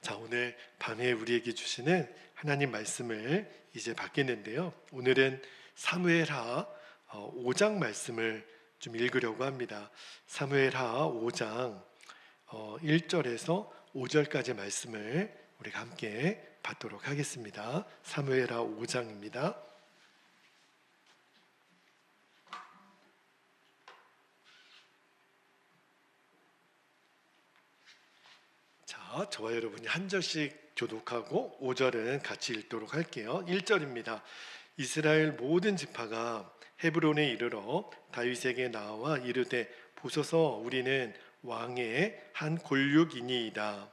자, 오늘 밤에 우리에게 주시는 하나님 말씀을 이제 받겠는데요. 오늘은 사무엘하 5장 말씀을 좀 읽으려고 합니다. 사무엘하 5장 1절에서 5절까지 말씀을 우리가 함께 받도록 하겠습니다. 사무엘하 5장입니다. 자, 저와 여러분이 한 절씩 교독하고 5절은 같이 읽도록 할게요. 1절입니다. 이스라엘 모든 지파가 헤브론에 이르러 다윗에게 나와 이르되 보소서 우리는 왕의 한 골육이니이다.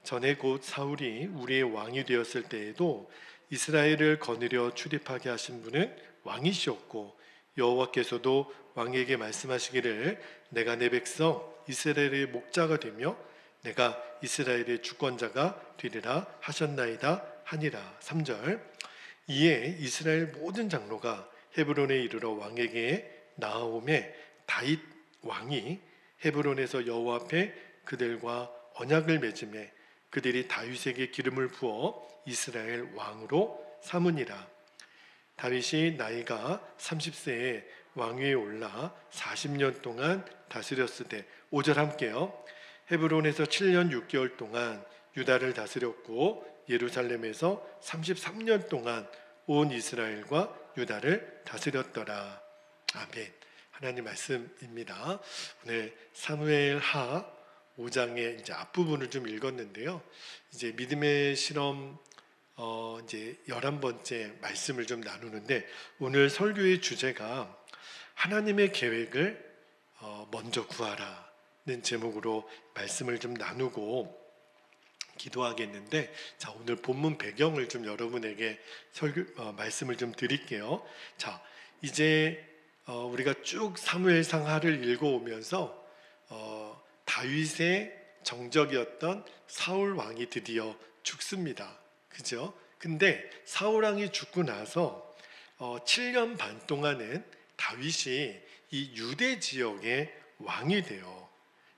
전에 곧 사울이 우리의 왕이 되었을 때에도 이스라엘을 거느려 출입하게 하신 분은 왕이시었고 여호와께서도 왕에게 말씀하시기를 내가 내 백성 이스라엘의 목자가 되며 내가 이스라엘의 주권자가 되리라 하셨나이다 하니라. 3절 이에 이스라엘 모든 장로가 헤브론에 이르러 왕에게 나아오매 다윗 왕이 헤브론에서 여호와 앞에 그들과 언약을 맺음에 그들이 다윗에게 기름을 부어 이스라엘 왕으로 삼으니라. 다윗이 나이가 30세에 왕위에 올라 40년 동안 다스렸으되 5절 함께요. 헤브론에서 7년 6개월 동안 유다를 다스렸고 예루살렘에서 33년 동안 온 이스라엘과 유다를 다스렸더라. 아멘. 하나님 말씀입니다. 오늘 사무엘하 5장의 이제 앞부분을 좀 읽었는데요. 이제 믿음의 실험 이제 11번째 말씀을 좀 나누는데 오늘 설교의 주제가 하나님의 계획을 먼저 구하라 는 제목으로 말씀을 좀 나누고 기도하겠는데, 자, 오늘 본문 배경을 좀 여러분에게 말씀을 좀 드릴게요. 자, 이제 우리가 쭉 사무엘상하를 읽어오면서 다윗의 정적이었던 사울 왕이 드디어 죽습니다. 그죠? 근데 사울 왕이 죽고 나서 7년 반 동안은 다윗이 이 유대 지역의 왕이 돼요.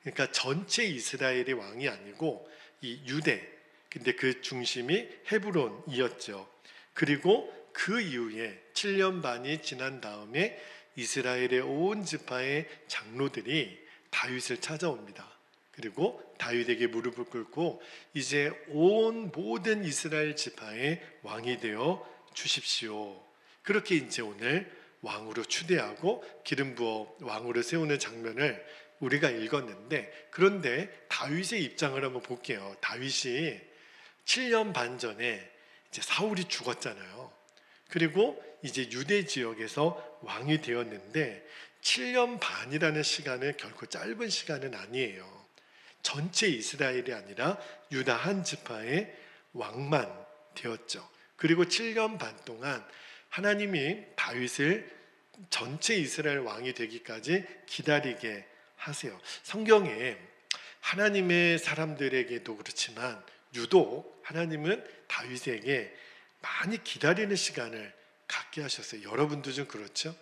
그러니까 전체 이스라엘의 왕이 아니고 이 유대, 근데 그 중심이 헤브론이었죠. 그리고 그 이후에 7년 반이 지난 다음에 이스라엘의 온 지파의 장로들이 다윗을 찾아옵니다. 그리고 다윗에게 무릎을 꿇고 이제 온 모든 이스라엘 지파의 왕이 되어 주십시오. 그렇게 이제 오늘 왕으로 추대하고 기름 부어 왕으로 세우는 장면을 우리가 읽었는데, 그런데 다윗의 입장을 한번 볼게요. 다윗이 7년 반 전에 이제 사울이 죽었잖아요. 그리고 이제 유대 지역에서 왕이 되었는데 7년 반이라는 시간은 결코 짧은 시간은 아니에요. 전체 이스라엘이 아니라 유다 한 지파의 왕만 되었죠. 그리고 7년 반 동안 하나님이 다윗을 전체 이스라엘 왕이 되기까지 기다리게 하세요. 성경에 하나님의 사람들에게도 그렇지만 유독 하나님은 다윗에게 많이 기다리는 시간을 갖게 하셨어요. 여러분도 좀 그렇죠?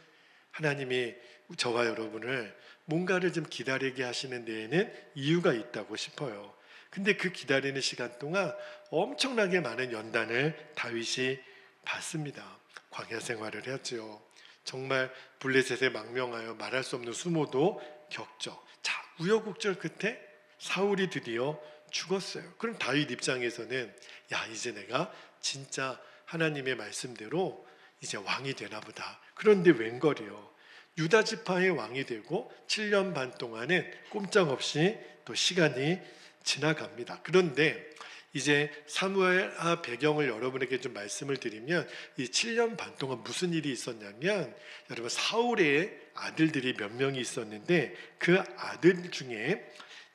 하나님이 저와 여러분을 뭔가를 좀 기다리게 하시는 데에는 이유가 있다고 싶어요. 근데 그 기다리는 시간 동안 엄청나게 많은 연단을 다윗이 받습니다. 광야 생활을 했죠. 정말 블레셋에 망명하여 말할 수 없는 수모도 겪죠. 자, 우여곡절 끝에 사울이 드디어 죽었어요. 그럼 다윗 입장에서는 야, 이제 내가 진짜 하나님의 말씀대로 이제 왕이 되나 보다. 그런데 웬걸이요, 유다 지파의 왕이 되고 7년 반 동안은 꼼짝없이 또 시간이 지나갑니다. 그런데 이제 사무엘하 배경을 여러분에게 좀 말씀을 드리면 이 7년 반 동안 무슨 일이 있었냐면, 여러분 사울의 아들들이 몇 명이 있었는데 그 아들 중에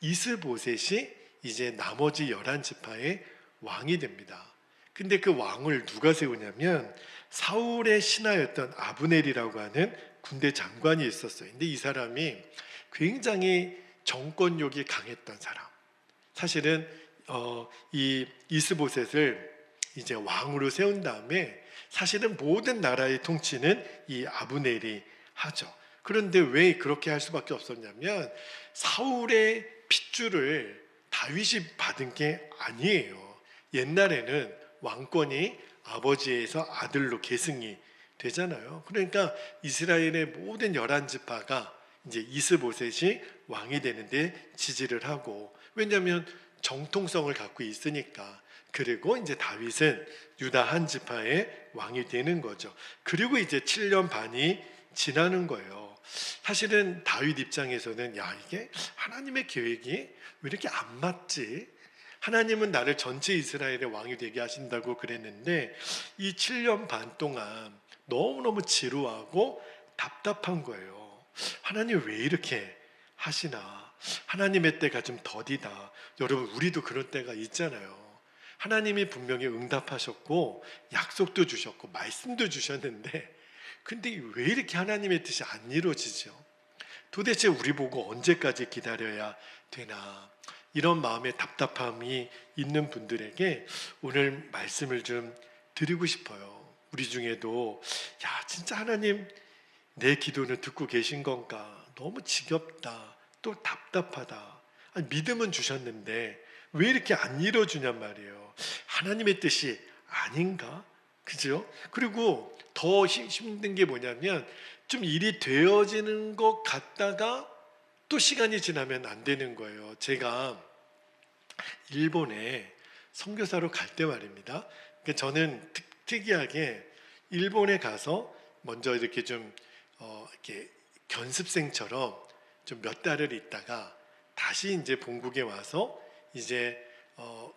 이스보셋이 이제 나머지 11지파의 왕이 됩니다. 근데 그 왕을 누가 세우냐면 사울의 신하였던 아브넬이라고 하는 군대 장관이 있었어요. 근데 이 사람이 굉장히 정권욕이 강했던 사람. 사실은 이 이스보셋을 이제 왕으로 세운 다음에 사실은 모든 나라의 통치는 이 아브넬이 하죠. 그런데 왜 그렇게 할 수밖에 없었냐면 사울의 핏줄을 다윗이 받은 게 아니에요. 옛날에는 왕권이 아버지에서 아들로 계승이 되잖아요. 그러니까 이스라엘의 모든 11지파가 이제 이스보셋이 왕이 되는데 지지를 하고, 왜냐하면 정통성을 갖고 있으니까. 그리고 이제 다윗은 유다 한 지파의 왕이 되는 거죠. 그리고 이제 7년 반이 지나는 거예요. 사실은 다윗 입장에서는 야, 이게 하나님의 계획이 왜 이렇게 안 맞지? 하나님은 나를 전체 이스라엘의 왕이 되게 하신다고 그랬는데 이 7년 반 동안 너무너무 지루하고 답답한 거예요. 하나님 왜 이렇게 하시나? 하나님의 때가 좀 더디다. 여러분, 우리도 그런 때가 있잖아요. 하나님이 분명히 응답하셨고 약속도 주셨고 말씀도 주셨는데, 근데 왜 이렇게 하나님의 뜻이 안 이루어지죠? 도대체 우리 보고 언제까지 기다려야 되나? 이런 마음의 답답함이 있는 분들에게 오늘 말씀을 좀 드리고 싶어요. 우리 중에도 야, 진짜 하나님 내 기도는 듣고 계신 건가? 너무 지겹다. 또 답답하다. 아니, 믿음은 주셨는데 왜 이렇게 안 이루어주냔 말이에요. 하나님의 뜻이 아닌가? 그죠? 그리고 더 힘든 게 뭐냐면 좀 일이 되어지는 것 같다가 또 시간이 지나면 안 되는 거예요. 제가 일본에 선교사로 갈 때 말입니다. 그러니까 저는 특이하게 일본에 가서 먼저 이렇게 좀 이렇게 견습생처럼 좀 몇 달을 있다가 다시 이제 본국에 와서 이제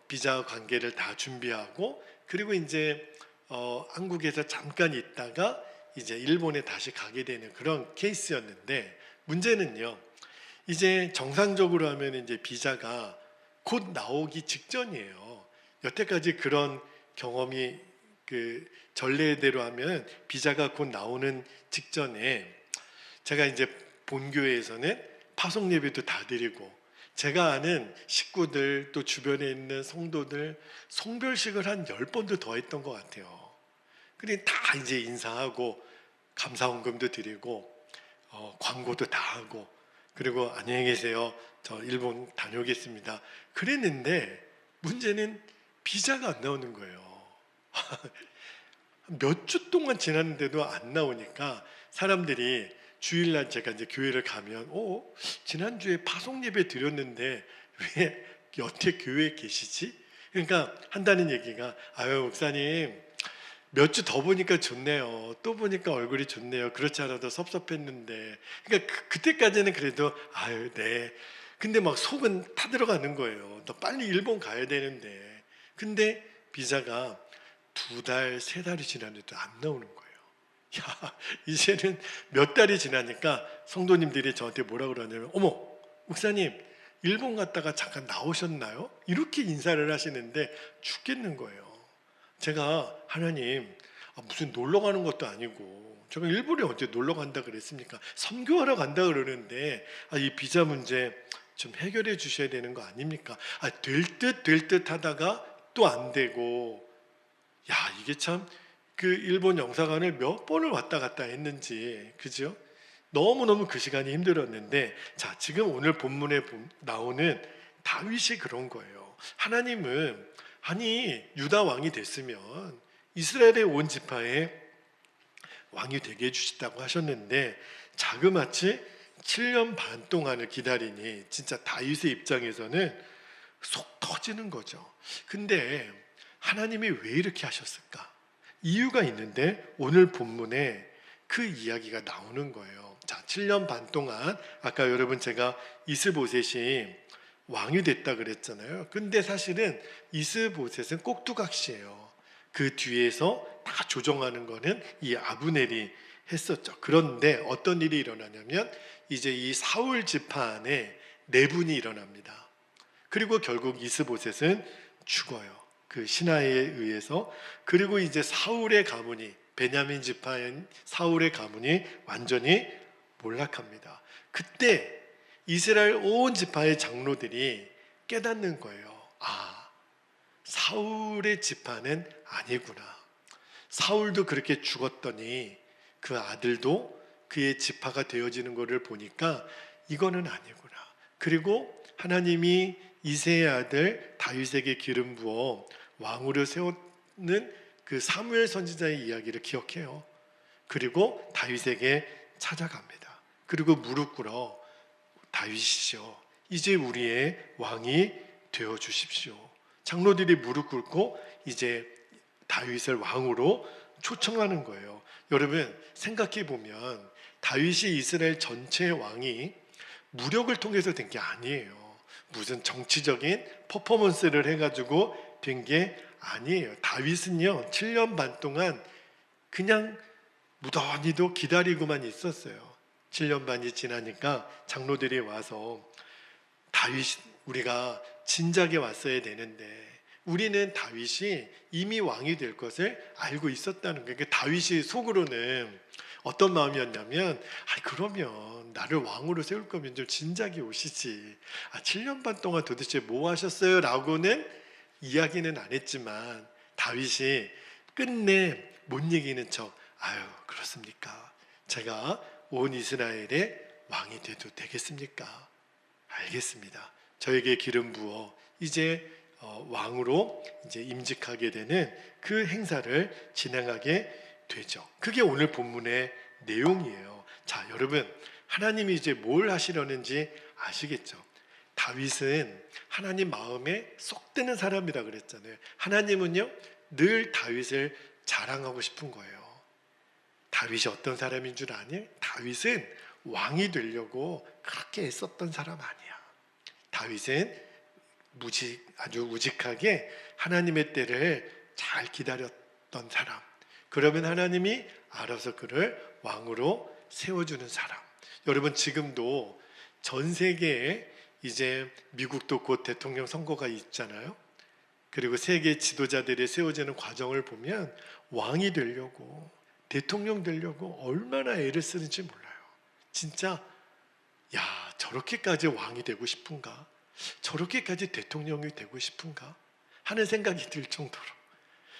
비자 관계를 다 준비하고, 그리고 이제 한국에서 잠깐 있다가 이제 일본에 다시 가게 되는 그런 케이스였는데, 문제는요, 이제 정상적으로 하면 이제 비자가 곧 나오기 직전이에요. 여태까지 그런 경험이 그 전례대로 하면 비자가 곧 나오는 직전에 제가 이제 본교회에서는 파송 예배도 다 드리고, 제가 아는 식구들 또 주변에 있는 성도들 송별식을 한 10번도 더 했던 것 같아요. 그래 다 이제 인사하고 감사원금도 드리고 광고도 다 하고, 그리고 안녕히 계세요, 저 일본 다녀오겠습니다 그랬는데 문제는 비자가 안 나오는 거예요. 몇 주 동안 지났는데도 안 나오니까 사람들이 주일날 제가 이제 교회를 가면 지난주에 파송 예배 드렸는데 왜 여태 교회에 계시지? 그러니까 한다는 얘기가 아유 목사님 몇 주 더 보니까 좋네요. 또 보니까 얼굴이 좋네요. 그렇지 않아도 섭섭했는데. 그러니까 그때까지는 그래도 아유 네. 근데 막 속은 타들어가는 거예요. 너 빨리 일본 가야 되는데. 근데 비자가 2달, 3달이 지났는데도 안 나오는 거예요. 야, 이제는 몇 달이 지나니까 성도님들이 저한테 뭐라 그러냐면 어머 목사님 일본 갔다가 잠깐 나오셨나요? 이렇게 인사를 하시는데 죽겠는 거예요. 제가 하나님 무슨 놀러 가는 것도 아니고 제가 일본에 언제 놀러 간다 그랬습니까? 선교하러 간다 그러는데 이 비자 문제 좀 해결해 주셔야 되는 거 아닙니까? 될 듯 하다가 또 안 되고, 야 이게 참 그 일본 영사관을 몇 번을 왔다 갔다 했는지, 그죠? 너무너무 그 시간이 힘들었는데, 자 지금 오늘 본문에 나오는 다윗이 그런 거예요. 하나님은 아니 유다 왕이 됐으면 이스라엘의 온 지파의 왕이 되게 해주시다고 하셨는데 자그마치 7년 반 동안을 기다리니 진짜 다윗의 입장에서는 속 터지는 거죠. 근데 하나님이 왜 이렇게 하셨을까? 이유가 있는데 오늘 본문에 그 이야기가 나오는 거예요. 자, 7년 반 동안 아까 여러분 제가 이스보셋이 왕이 됐다 그랬잖아요. 근데 사실은 이스보셋은 꼭두각시예요. 그 뒤에서 다 조정하는 거는 이 아브넬이 했었죠. 그런데 어떤 일이 일어나냐면 이제 이 사울 집안에 내분이 일어납니다. 그리고 결국 이스보셋은 죽어요. 그 신하에 의해서. 그리고 이제 사울의 가문이, 베냐민 지파인 사울의 가문이 완전히 몰락합니다. 그때 이스라엘 온 지파의 장로들이 깨닫는 거예요. 사울의 지파는 아니구나. 사울도 그렇게 죽었더니 그 아들도 그의 지파가 되어지는 것을 보니까 이거는 아니구나. 그리고 하나님이 이새의 아들 다윗에게 기름 부어 왕으로 세우는 그 사무엘 선지자의 이야기를 기억해요. 그리고 다윗에게 찾아갑니다. 그리고 무릎 꿇어 다윗이시여 이제 우리의 왕이 되어 주십시오. 장로들이 무릎 꿇고 이제 다윗을 왕으로 초청하는 거예요. 여러분 생각해 보면 다윗이 이스라엘 전체의 왕이 무력을 통해서 된 게 아니에요. 무슨 정치적인 퍼포먼스를 해가지고 된 게 아니에요. 다윗은요 7년 반 동안 그냥 무던히도 기다리고만 있었어요. 7년 반이 지나니까 장로들이 와서 다윗 우리가 진작에 왔어야 되는데 우리는 다윗이 이미 왕이 될 것을 알고 있었다는 거예요. 그러니까 다윗이 속으로는 어떤 마음이었냐면 그러면 나를 왕으로 세울 거면 좀 진작에 오시지. 7년 반 동안 도대체 뭐 하셨어요? 라고는 이야기는 안 했지만 다윗이 끝내 못 이기는 척 그렇습니까? 제가 온 이스라엘의 왕이 돼도 되겠습니까? 알겠습니다. 저에게 기름 부어 이제 왕으로 이제 임직하게 되는 그 행사를 진행하게 되죠. 그게 오늘 본문의 내용이에요. 자, 여러분 하나님이 이제 뭘 하시려는지 아시겠죠? 다윗은 하나님 마음에 쏙 드는 사람이라 그랬잖아요. 하나님은요 늘 다윗을 자랑하고 싶은 거예요. 다윗이 어떤 사람인 줄 아니? 다윗은 왕이 되려고 그렇게 애썼던 사람 아니야. 다윗은 아주 우직하게 하나님의 때를 잘 기다렸던 사람. 그러면 하나님이 알아서 그를 왕으로 세워주는 사람. 여러분 지금도 전 세계에 이제 미국도 곧 대통령 선거가 있잖아요. 그리고 세계 지도자들이 세워지는 과정을 보면 왕이 되려고 대통령 되려고 얼마나 애를 쓰는지 몰라요. 진짜 저렇게까지 왕이 되고 싶은가? 저렇게까지 대통령이 되고 싶은가? 하는 생각이 들 정도로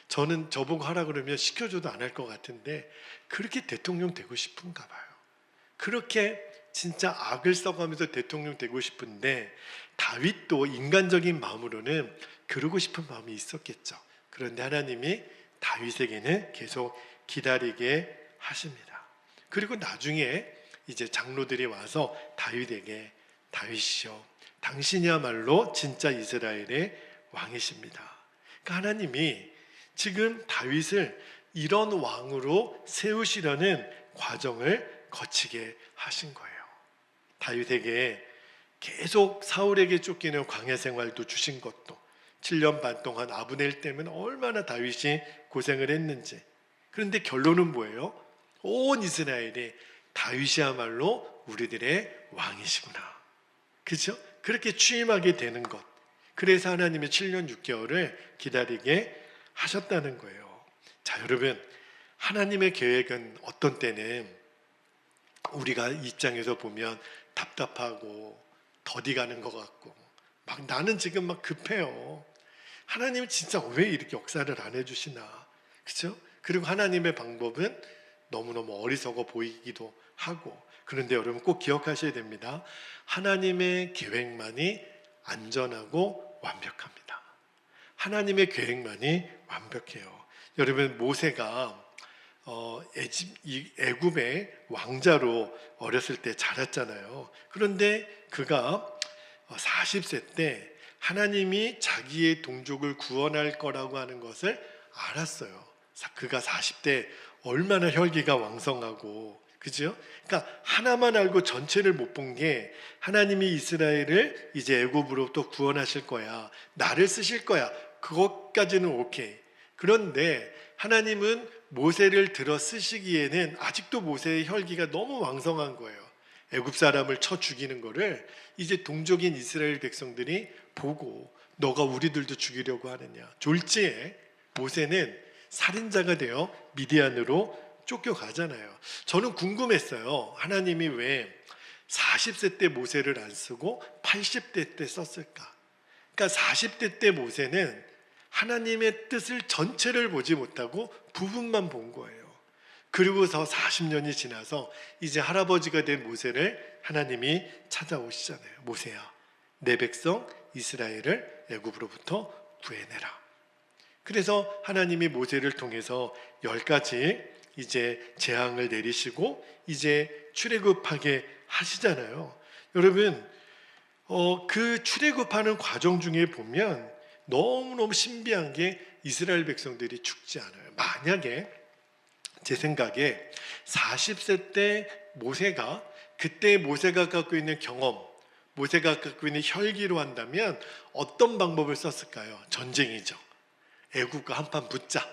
저는 저보고 하라 그러면 시켜줘도 안 할 것 같은데 그렇게 대통령 되고 싶은가 봐요. 그렇게 진짜 악을 써가면서 대통령 되고 싶은데 다윗도 인간적인 마음으로는 그러고 싶은 마음이 있었겠죠. 그런데 하나님이 다윗에게는 계속 기다리게 하십니다. 그리고 나중에 이제 장로들이 와서 다윗에게 다윗이여 당신이야말로 진짜 이스라엘의 왕이십니다. 그러니까 하나님이 지금 다윗을 이런 왕으로 세우시려는 과정을 거치게 하신 거예요. 다윗에게 계속 사울에게 쫓기는 광야 생활도 주신 것도 7년 반 동안 아브넬 때문에 얼마나 다윗이 고생을 했는지. 그런데 결론은 뭐예요? 온 이스라엘이 다윗이야말로 우리들의 왕이시구나. 그렇죠? 그렇게 취임하게 되는 것. 그래서 하나님의 7년 6개월을 기다리게 하셨다는 거예요. 자, 여러분 하나님의 계획은 어떤 때는 우리가 입장에서 보면 답답하고 더디 가는 것 같고 막 나는 지금 막 급해요. 하나님은 진짜 왜 이렇게 역사를 안 해주시나. 그렇죠? 그리고 하나님의 방법은 너무너무 어리석어 보이기도 하고. 그런데 여러분 꼭 기억하셔야 됩니다. 하나님의 계획만이 안전하고 완벽합니다. 하나님의 계획만이 완벽해요. 여러분 모세가 애굽의 왕자로 어렸을 때 자랐잖아요. 그런데 그가 40세 때 하나님이 자기의 동족을 구원할 거라고 하는 것을 알았어요. 그가 40대 얼마나 혈기가 왕성하고, 그죠? 그러니까 하나만 알고 전체를 못 본 게 하나님이 이스라엘을 이제 애굽으로부터 구원하실 거야, 나를 쓰실 거야, 그것까지는 오케이. 그런데 하나님은 모세를 들어 쓰시기에는 아직도 모세의 혈기가 너무 왕성한 거예요. 애굽 사람을 쳐 죽이는 거를 이제 동족인 이스라엘 백성들이 보고 너가 우리들도 죽이려고 하느냐. 졸지에 모세는 살인자가 되어 미디안으로 쫓겨가잖아요. 저는 궁금했어요. 하나님이 왜 40세 때 모세를 안 쓰고 80대 때 썼을까? 그러니까 40대 때 모세는 하나님의 뜻을 전체를 보지 못하고 부분만 본 거예요. 그리고서 40년이 지나서 이제 할아버지가 된 모세를 하나님이 찾아오시잖아요. 모세야, 내 백성 이스라엘을 애굽으로부터 구해내라. 그래서 하나님이 모세를 통해서 10가지 이제 재앙을 내리시고 이제 출애굽하게 하시잖아요. 여러분, 그 출애굽하는 과정 중에 보면 너무너무 신비한 게 이스라엘 백성들이 죽지 않아요. 만약에 제 생각에 40세 때 모세가 그때 모세가 갖고 있는 경험, 모세가 갖고 있는 혈기로 한다면 어떤 방법을 썼을까요? 전쟁이죠. 애국과 한판 붙자.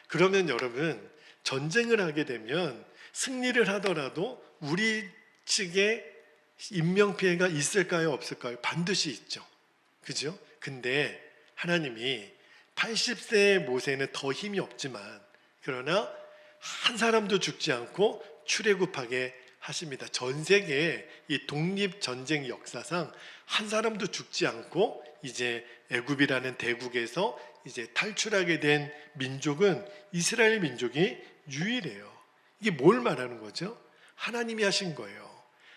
그러면 여러분, 전쟁을 하게 되면 승리를 하더라도 우리 측에 인명피해가 있을까요? 없을까요? 반드시 있죠. 그죠? 근데 하나님이 80세의 모세는 더 힘이 없지만 그러나 한 사람도 죽지 않고 출애굽하게 하십니다. 전 세계 이 독립전쟁 역사상 한 사람도 죽지 않고 이제 애굽이라는 대국에서 이제 탈출하게 된 민족은 이스라엘 민족이 유일해요. 이게 뭘 말하는 거죠? 하나님이 하신 거예요.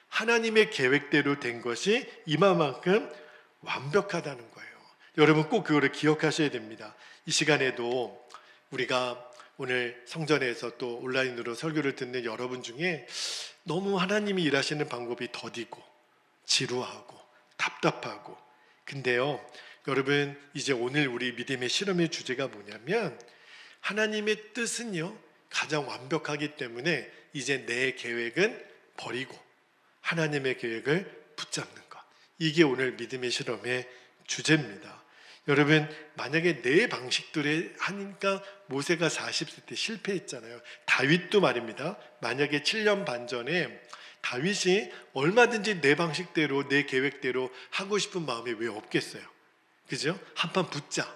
하나님의 계획대로 된 것이 이만큼 완벽하다는 거예요. 여러분 꼭 그거를 기억하셔야 됩니다. 이 시간에도 우리가 오늘 성전에서 또 온라인으로 설교를 듣는 여러분 중에 너무 하나님이 일하시는 방법이 더디고 지루하고 답답하고, 근데요 여러분, 이제 오늘 우리 믿음의 실험의 주제가 뭐냐면 하나님의 뜻은요 가장 완벽하기 때문에 이제 내 계획은 버리고 하나님의 계획을 붙잡는 것, 이게 오늘 믿음의 실험의 주제입니다. 여러분, 만약에 내 방식대로 하니까 모세가 40세 때 실패했잖아요. 다윗도 말입니다. 만약에 7년 반 전에 다윗이 얼마든지 내 방식대로 내 계획대로 하고 싶은 마음이 왜 없겠어요? 그죠? 한판 붙자.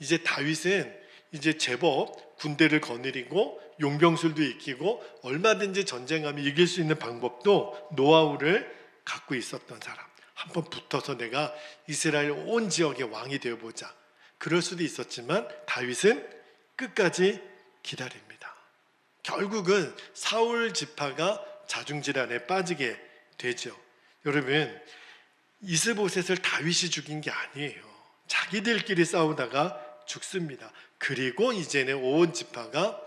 이제 다윗은 이제 제법 군대를 거느리고 용병술도 익히고 얼마든지 전쟁하면 이길 수 있는 방법도 노하우를 갖고 있었던 사람. 한번 붙어서 내가 이스라엘 온 지역의 왕이 되어보자. 그럴 수도 있었지만 다윗은 끝까지 기다립니다. 결국은 사울 지파가 자중질환에 빠지게 되죠. 여러분, 이스보셋을 다윗이 죽인 게 아니에요. 자기들끼리 싸우다가 죽습니다. 그리고 이제는 온 지파가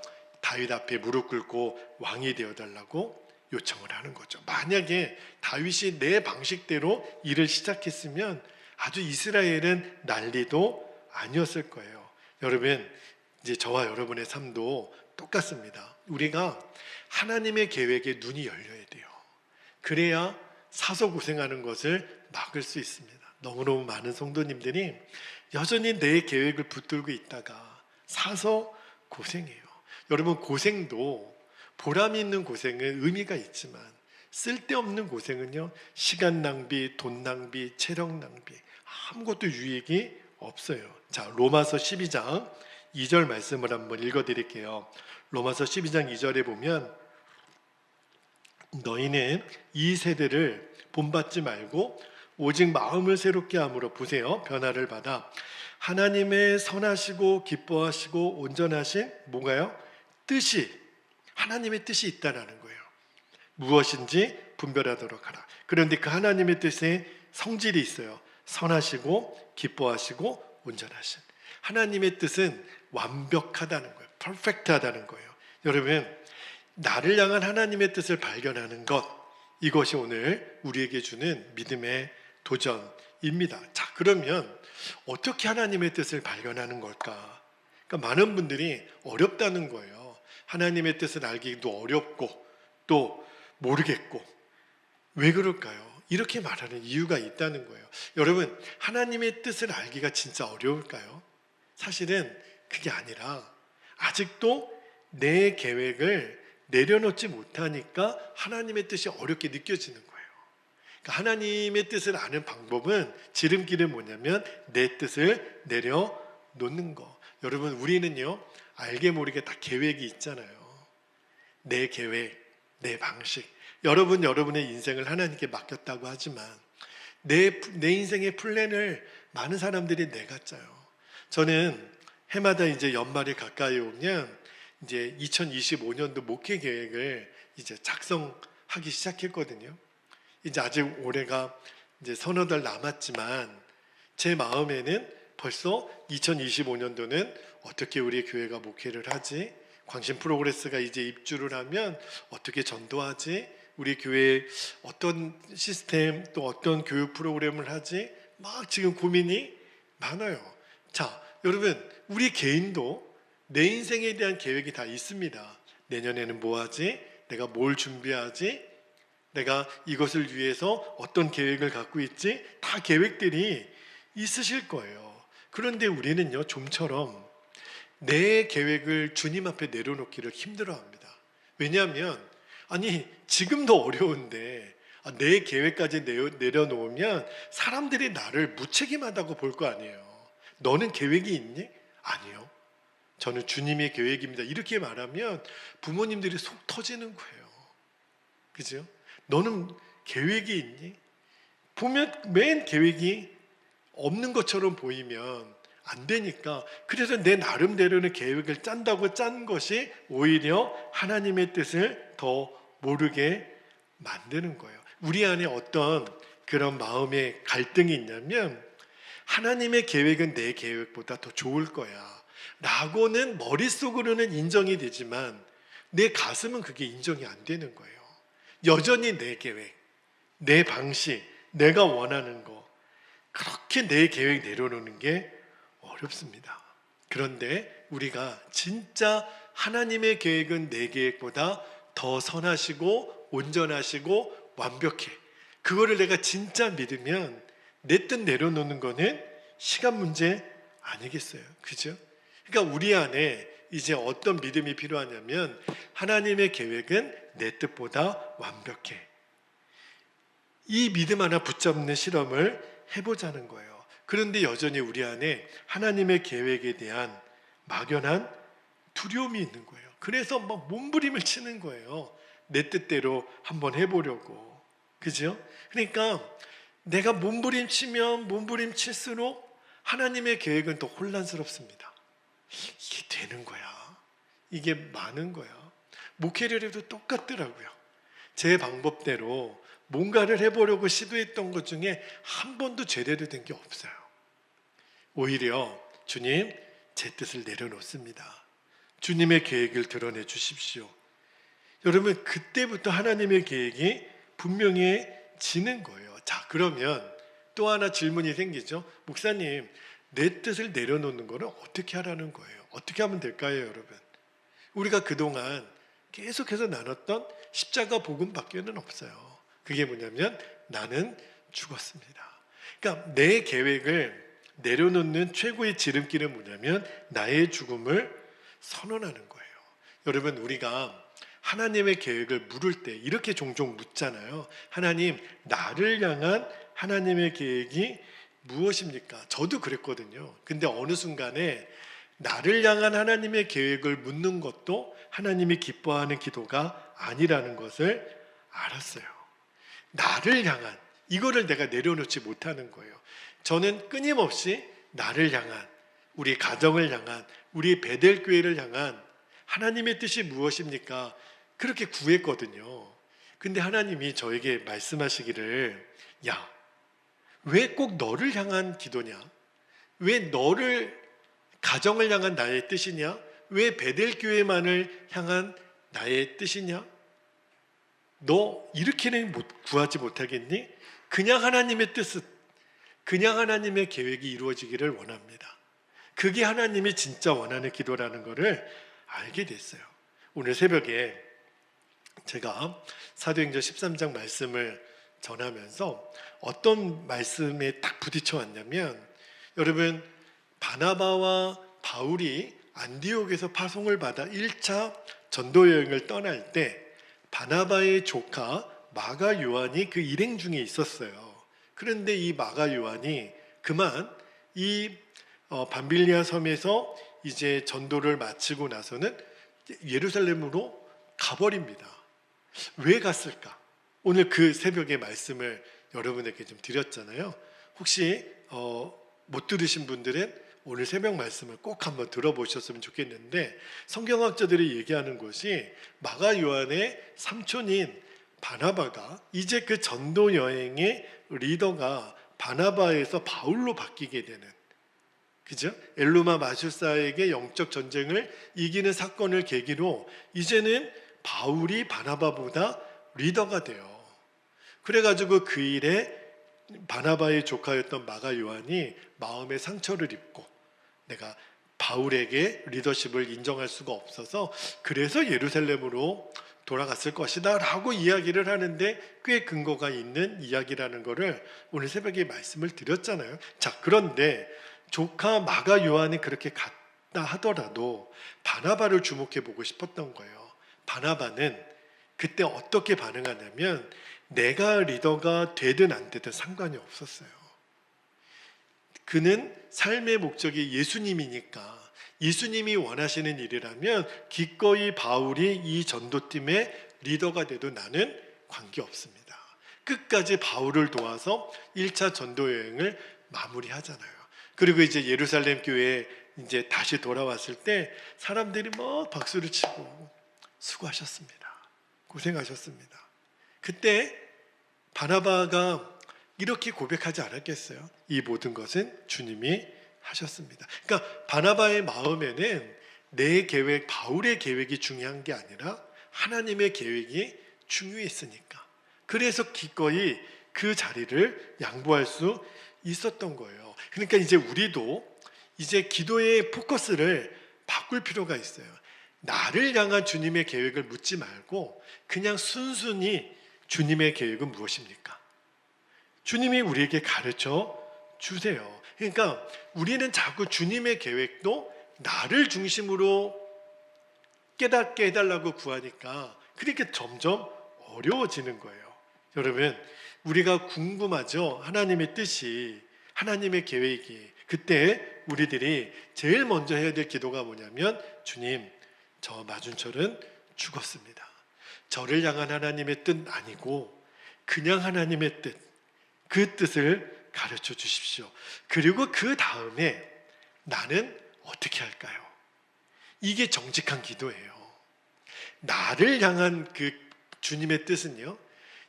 다윗 앞에 무릎 꿇고 왕이 되어달라고 요청을 하는 거죠. 만약에 다윗이 내 방식대로 일을 시작했으면 아주 이스라엘은 난리도 아니었을 거예요. 여러분, 이제 저와 여러분의 삶도 똑같습니다. 우리가 하나님의 계획에 눈이 열려야 돼요. 그래야 사서 고생하는 것을 막을 수 있습니다. 너무너무 많은 성도님들이 여전히 내 계획을 붙들고 있다가 사서 고생해요. 여러분, 고생도 보람 있는 고생은 의미가 있지만 쓸데없는 고생은요 시간 낭비, 돈 낭비, 체력 낭비, 아무것도 유익이 없어요. 자, 로마서 12장 2절 말씀을 한번 읽어드릴게요. 로마서 12장 2절에 보면 너희는 이 세대를 본받지 말고 오직 마음을 새롭게 함으로, 보세요, 변화를 받아 하나님의 선하시고 기뻐하시고 온전하신 뭔가요? 뜻이, 하나님의 뜻이 있다라는 거예요. 무엇인지 분별하도록 하라. 그런데 그 하나님의 뜻에 성질이 있어요. 선하시고 기뻐하시고 온전하신. 하나님의 뜻은 완벽하다는 거예요. 퍼펙트하다는 거예요. 여러분, 나를 향한 하나님의 뜻을 발견하는 것, 이것이 오늘 우리에게 주는 믿음의 도전입니다. 자, 그러면 어떻게 하나님의 뜻을 발견하는 걸까? 그러니까 많은 분들이 어렵다는 거예요. 하나님의 뜻을 알기도 어렵고 또 모르겠고. 왜 그럴까요? 이렇게 말하는 이유가 있다는 거예요. 여러분, 하나님의 뜻을 알기가 진짜 어려울까요? 사실은 그게 아니라 아직도 내 계획을 내려놓지 못하니까 하나님의 뜻이 어렵게 느껴지는 거예요. 그러니까 하나님의 뜻을 아는 방법은, 지름길은 뭐냐면 내 뜻을 내려놓는 거. 여러분, 우리는요 알게 모르게 다 계획이 있잖아요. 내 계획, 내 방식. 여러분의 인생을 하나님께 맡겼다고 하지만 내 인생의 플랜을 많은 사람들이 내가 짜요. 저는 해마다 이제 연말이 가까이 오면 이제 2025년도 목회 계획을 이제 작성하기 시작했거든요. 이제 아직 올해가 이제 서너 달 남았지만 제 마음에는 벌써 2025년도는 어떻게 우리 교회가 목회를 하지? 광신 프로그레스가 이제 입주를 하면 어떻게 전도하지? 우리 교회에 어떤 시스템 또 어떤 교육 프로그램을 하지? 막 지금 고민이 많아요. 자, 여러분, 우리 개인도 내 인생에 대한 계획이 다 있습니다. 내년에는 뭐 하지? 내가 뭘 준비하지? 내가 이것을 위해서 어떤 계획을 갖고 있지? 다 계획들이 있으실 거예요. 그런데 우리는요, 좀처럼 내 계획을 주님 앞에 내려놓기를 힘들어합니다. 왜냐하면 아니 지금도 어려운데 내 계획까지 내려놓으면 사람들이 나를 무책임하다고 볼 거 아니에요. 너는 계획이 있니? 아니요. 저는 주님의 계획입니다. 이렇게 말하면 부모님들이 속 터지는 거예요. 그죠? 너는 계획이 있니? 보면 맨 계획이 없는 것처럼 보이면 안 되니까, 그래서 내 나름대로는 계획을 짠다고 짠 것이 오히려 하나님의 뜻을 더 모르게 만드는 거예요. 우리 안에 어떤 그런 마음의 갈등이 있냐면 하나님의 계획은 내 계획보다 더 좋을 거야 라고는 머릿속으로는 인정이 되지만 내 가슴은 그게 인정이 안 되는 거예요. 여전히 내 계획, 내 방식, 내가 원하는 거, 그렇게 내 계획 내려놓는 게 어렵습니다. 그런데 우리가 진짜 하나님의 계획은 내 계획보다 더 선하시고 온전하시고 완벽해, 그거를 내가 진짜 믿으면 내 뜻 내려놓는 거는 시간 문제 아니겠어요? 그죠? 그러니까 우리 안에 이제 어떤 믿음이 필요하냐면 하나님의 계획은 내 뜻보다 완벽해. 이 믿음 하나 붙잡는 실험을 해보자는 거예요. 그런데 여전히 우리 안에 하나님의 계획에 대한 막연한 두려움이 있는 거예요. 그래서 막 몸부림을 치는 거예요. 내 뜻대로 한번 해보려고. 그죠? 그러니까 내가 몸부림치면 몸부림칠수록 하나님의 계획은 더 혼란스럽습니다. 이게 되는 거야? 이게 많은 거야? 목회를 해도 똑같더라고요. 제 방법대로 뭔가를 해보려고 시도했던 것 중에 한 번도 제대로 된 게 없어요. 오히려 주님, 제 뜻을 내려놓습니다. 주님의 계획을 드러내 주십시오. 여러분, 그때부터 하나님의 계획이 분명해지는 거예요. 자, 그러면 또 하나 질문이 생기죠. 목사님, 내 뜻을 내려놓는 거는 어떻게 하라는 거예요? 어떻게 하면 될까요, 여러분? 우리가 그동안 계속해서 나눴던 십자가 복음밖에는 없어요. 그게 뭐냐면 나는 죽었습니다. 그러니까 내 계획을 내려놓는 최고의 지름길은 뭐냐면 나의 죽음을 선언하는 거예요. 여러분, 우리가 하나님의 계획을 물을 때 이렇게 종종 묻잖아요. 하나님, 나를 향한 하나님의 계획이 무엇입니까? 저도 그랬거든요. 근데 어느 순간에 나를 향한 하나님의 계획을 묻는 것도 하나님이 기뻐하는 기도가 아니라는 것을 알았어요. 나를 향한, 이거를 내가 내려놓지 못하는 거예요. 저는 끊임없이 나를 향한, 우리 가정을 향한, 우리 베델교회를 향한 하나님의 뜻이 무엇입니까? 그렇게 구했거든요. 근데 하나님이 저에게 말씀하시기를, 야, 왜 꼭 너를 향한 기도냐? 왜 너를, 가정을 향한 나의 뜻이냐? 왜 베델교회만을 향한 나의 뜻이냐? 너 이렇게는 구하지 못하겠니? 그냥 하나님의 뜻은, 그냥 하나님의 계획이 이루어지기를 원합니다. 그게 하나님이 진짜 원하는 기도라는 것을 알게 됐어요. 오늘 새벽에 제가 사도행전 13장 말씀을 전하면서 어떤 말씀에 딱 부딪혀 왔냐면, 여러분, 바나바와 바울이 안디옥에서 파송을 받아 1차 전도 여행을 떠날 때 바나바의 조카 마가 요한이 그 일행 중에 있었어요. 그런데 이 마가 요한이 그만 이 밤빌리아 섬에서 이제 전도를 마치고 나서는 예루살렘으로 가버립니다. 왜 갔을까? 오늘 그 새벽에 말씀을 여러분에게 좀 드렸잖아요. 혹시 못 들으신 분들은 오늘 새벽 말씀을 꼭 한번 들어보셨으면 좋겠는데, 성경학자들이 얘기하는 것이 마가 요한의 삼촌인 바나바가 이제 그 전도 여행의 리더가 바나바에서 바울로 바뀌게 되는, 그죠? 엘루마 마술사에게 영적 전쟁을 이기는 사건을 계기로 이제는 바울이 바나바보다 리더가 돼요. 그래가지고 그 일에 바나바의 조카였던 마가 요한이 마음의 상처를 입고 내가 바울에게 리더십을 인정할 수가 없어서 그래서 예루살렘으로 돌아갔을 것이다 라고 이야기를 하는데 꽤 근거가 있는 이야기라는 것을 오늘 새벽에 말씀을 드렸잖아요. 자, 그런데 조카 마가 요한이 그렇게 갔다 하더라도 바나바를 주목해 보고 싶었던 거예요. 바나바는 그때 어떻게 반응하냐면 내가 리더가 되든 안 되든 상관이 없었어요. 그는 삶의 목적이 예수님이니까 예수님이 원하시는 일이라면 기꺼이 바울이 이 전도팀의 리더가 돼도 나는 관계없습니다. 끝까지 바울을 도와서 1차 전도 여행을 마무리하잖아요. 그리고 이제 예루살렘 교회에 이제 다시 돌아왔을 때 사람들이 막 박수를 치고 수고하셨습니다. 고생하셨습니다. 그때 바나바가 이렇게 고백하지 않았겠어요? 이 모든 것은 주님이 하셨습니다. 그러니까 바나바의 마음에는 내 계획, 바울의 계획이 중요한 게 아니라 하나님의 계획이 중요했으니까. 그래서 기꺼이 그 자리를 양보할 수 있었던 거예요. 그러니까 이제 우리도 이제 기도의 포커스를 바꿀 필요가 있어요. 나를 향한 주님의 계획을 묻지 말고 그냥 순순히 주님의 계획은 무엇입니까? 주님이 우리에게 가르쳐 주세요. 그러니까 우리는 자꾸 주님의 계획도 나를 중심으로 깨닫게 해달라고 구하니까 그렇게 점점 어려워지는 거예요. 여러분, 우리가 궁금하죠? 하나님의 뜻이, 하나님의 계획이. 그때 우리들이 제일 먼저 해야 될 기도가 뭐냐면 주님, 저 마준철은 죽었습니다. 저를 향한 하나님의 뜻 아니고 그냥 하나님의 뜻, 그 뜻을 가르쳐 주십시오. 그리고 그 다음에 나는 어떻게 할까요? 이게 정직한 기도예요. 나를 향한 그 주님의 뜻은요,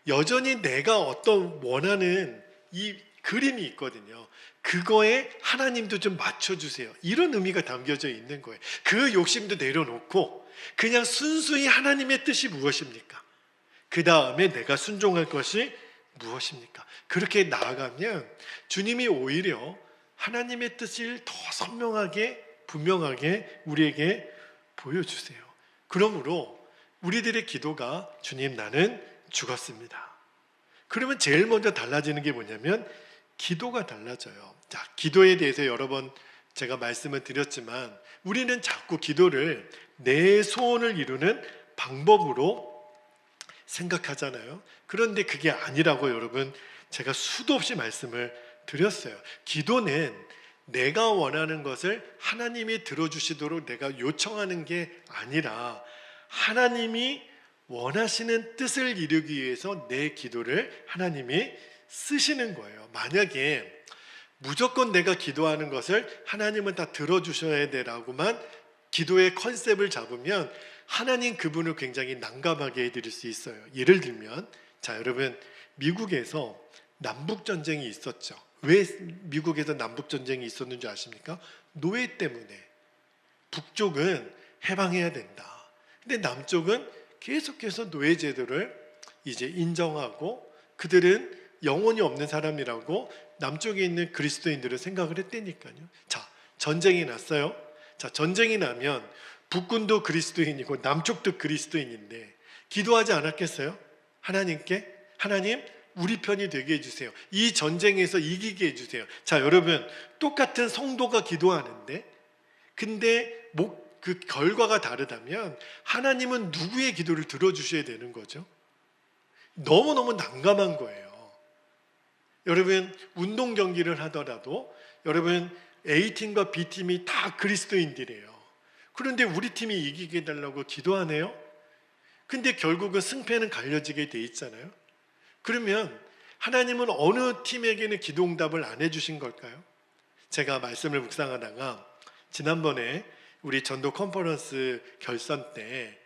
여전히 내가 어떤 원하는 이 그림이 있거든요. 그거에 하나님도 좀 맞춰주세요. 이런 의미가 담겨져 있는 거예요. 그 욕심도 내려놓고 그냥 순수히 하나님의 뜻이 무엇입니까? 그 다음에 내가 순종할 것이 무엇입니까? 그렇게 나아가면 주님이 오히려 하나님의 뜻을 더 선명하게 분명하게 우리에게 보여주세요. 그러므로 우리들의 기도가 주님, 나는 죽었습니다. 그러면 제일 먼저 달라지는 게 뭐냐면 기도가 달라져요. 자, 기도에 대해서 여러 번 제가 말씀을 드렸지만 우리는 자꾸 기도를 내 소원을 이루는 방법으로 생각하잖아요. 그런데 그게 아니라고 여러분 제가 수도 없이 말씀을 드렸어요. 기도는 내가 원하는 것을 하나님이 들어주시도록 내가 요청하는 게 아니라 하나님이 원하시는 뜻을 이루기 위해서 내 기도를 하나님이 쓰시는 거예요. 만약에 무조건 내가 기도하는 것을 하나님은 다 들어주셔야 되라고만 기도의 컨셉을 잡으면 하나님 그분을 굉장히 난감하게 해드릴 수 있어요. 예를 들면, 자, 여러분, 미국에서 남북전쟁이 있었죠. 왜 미국에서 남북전쟁이 있었는 줄 아십니까? 노예 때문에. 북쪽은 해방해야 된다. 근데 남쪽은 계속해서 노예제도를 이제 인정하고 그들은 영혼이 없는 사람이라고 남쪽에 있는 그리스도인들은 생각을 했다니까요. 자, 전쟁이 났어요. 자, 전쟁이 나면 북군도 그리스도인이고 남쪽도 그리스도인인데 기도하지 않았겠어요? 하나님께, 하나님 우리 편이 되게 해주세요. 이 전쟁에서 이기게 해주세요. 자, 여러분, 똑같은 성도가 기도하는데 근데 그 결과가 다르다면 하나님은 누구의 기도를 들어주셔야 되는 거죠? 너무너무 난감한 거예요. 여러분, 운동 경기를 하더라도 여러분 A팀과 B팀이 다 그리스도인들이에요. 그런데 우리 팀이 이기게 해달라고 기도하네요. 근데 결국은 승패는 갈려지게 돼 있잖아요. 그러면 하나님은 어느 팀에게는 기도응답을 안 해주신 걸까요? 제가 말씀을 묵상하다가 지난번에 우리 전도 컨퍼런스 결선 때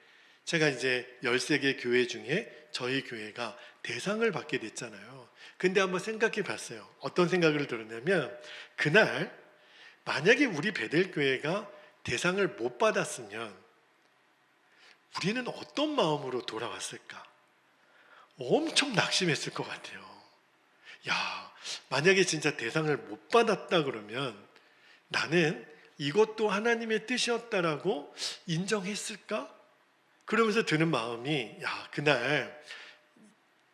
제가 이제 13개 교회 중에 저희 교회가 대상을 받게 됐잖아요. 근데 한번 생각해 봤어요. 어떤 생각을 들었냐면, 그날 만약에 우리 베델교회가 대상을 못 받았으면 우리는 어떤 마음으로 돌아왔을까? 엄청 낙심했을 것 같아요. 야, 만약에 진짜 대상을 못 받았다 그러면 나는 이것도 하나님의 뜻이었다라고 인정했을까? 그러면서 드는 마음이, 야, 그날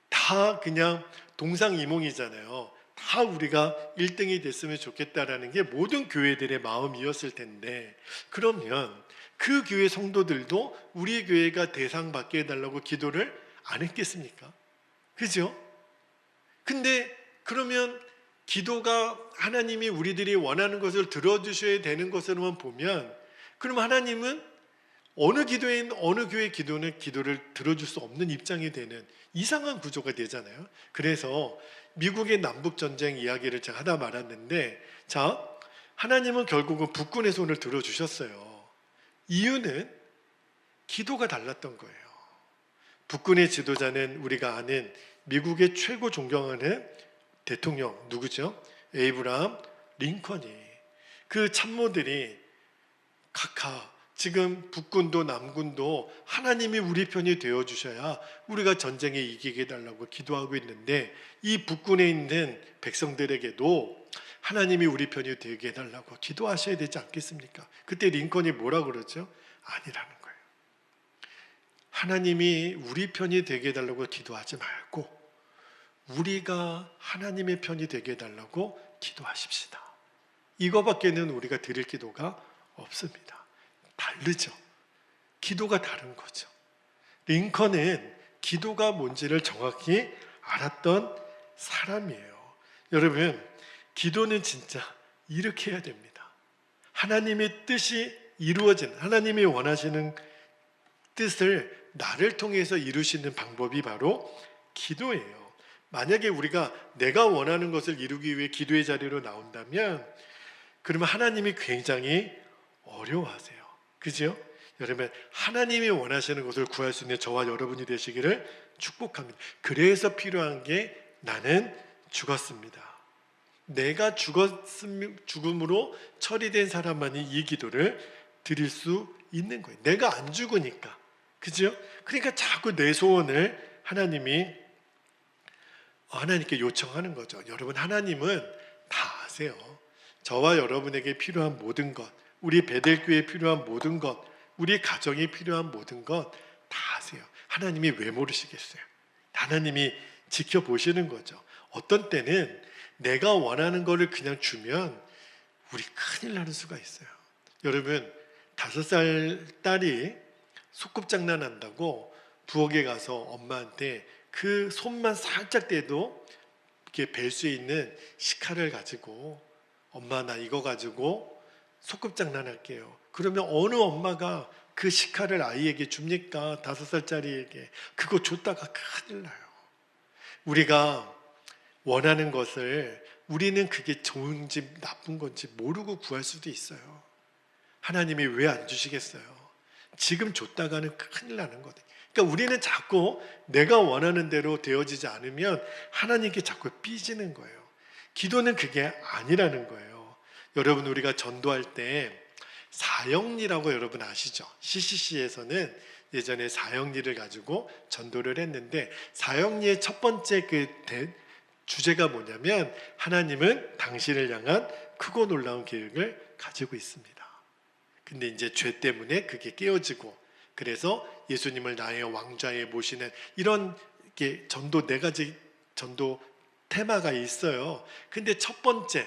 다 그냥 동상이몽이잖아요. 다 우리가 1등이 됐으면 좋겠다라는 게 모든 교회들의 마음이었을 텐데, 그러면 그 교회 성도들도 우리 교회가 대상 받게 해달라고 기도를 안 했겠습니까? 그죠? 근데 그러면 기도가 하나님이 우리들이 원하는 것을 들어주셔야 되는 것으로만 보면, 그럼 하나님은 어느 교회 기도는 기도를 들어줄 수 없는 입장이 되는 이상한 구조가 되잖아요. 그래서 미국의 남북전쟁 이야기를 제가 하다 말았는데, 자, 하나님은 결국은 북군의 손을 들어주셨어요. 이유는 기도가 달랐던 거예요. 북군의 지도자는 우리가 아는 미국의 최고 존경하는 대통령 누구죠? 에이브라함 링컨이, 그 참모들이 각하 지금 북군도 남군도 하나님이 우리 편이 되어주셔야 우리가 전쟁에 이기게 해달라고 기도하고 있는데, 이 북군에 있는 백성들에게도 하나님이 우리 편이 되게 해달라고 기도하셔야 되지 않겠습니까? 그때 링컨이 뭐라 그러죠? 아니라는 거예요. 하나님이 우리 편이 되게 해달라고 기도하지 말고 우리가 하나님의 편이 되게 해달라고 기도하십시다. 이거밖에는 우리가 드릴 기도가 없습니다. 다르죠. 기도가 다른 거죠. 링컨은 기도가 뭔지를 정확히 알았던 사람이에요. 여러분, 기도는 진짜 이렇게 해야 됩니다. 하나님의 뜻이 이루어지는, 하나님이 원하시는 뜻을 나를 통해서 이루시는 방법이 바로 기도예요. 만약에 우리가 내가 원하는 것을 이루기 위해 기도의 자리로 나온다면, 그러면 하나님이 굉장히 어려워하세요. 그죠? 여러분, 하나님이 원하시는 것을 구할 수 있는 저와 여러분이 되시기를 축복합니다. 그래서 필요한 게 나는 죽었습니다. 내가 죽음으로 처리된 사람만이 이 기도를 드릴 수 있는 거예요. 내가 안 죽으니까. 그죠? 그러니까 자꾸 내 소원을 하나님께 요청하는 거죠. 여러분, 하나님은 다 아세요. 저와 여러분에게 필요한 모든 것, 우리 베델교회에 필요한 모든 것, 우리 가정에 필요한 모든 것 다 아세요. 하나님이 왜 모르시겠어요? 하나님이 지켜보시는 거죠. 어떤 때는 내가 원하는 거를 그냥 주면 우리 큰일 나는 수가 있어요. 여러분, 5살 딸이 소꿉장난한다고 부엌에 가서 엄마한테 그 손만 살짝 떼도 이렇게 벨 수 있는 식칼을 가지고, 엄마 나 이거 가지고 소꿉장난할게요. 그러면 어느 엄마가 그 식칼을 아이에게 줍니까? 5살짜리에게. 그거 줬다가 큰일 나요. 우리가 원하는 것을 우리는 그게 좋은지 나쁜 건지 모르고 구할 수도 있어요. 하나님이 왜 안 주시겠어요? 지금 줬다가는 큰일 나는 거예요. 그러니까 우리는 자꾸 내가 원하는 대로 되어지지 않으면 하나님께 자꾸 삐지는 거예요. 기도는 그게 아니라는 거예요. 여러분, 우리가 전도할 때 사형리라고 여러분 아시죠? CCC에서는 예전에 사형리를 가지고 전도를 했는데, 사형리의 첫 번째 주제가 뭐냐면, 하나님은 당신을 향한 크고 놀라운 계획을 가지고 있습니다. 근데 이제 죄 때문에 그게 깨어지고, 그래서 예수님을 나의 왕좌에 모시는 이런 전도 4가지 전도 테마가 있어요. 근데 첫 번째,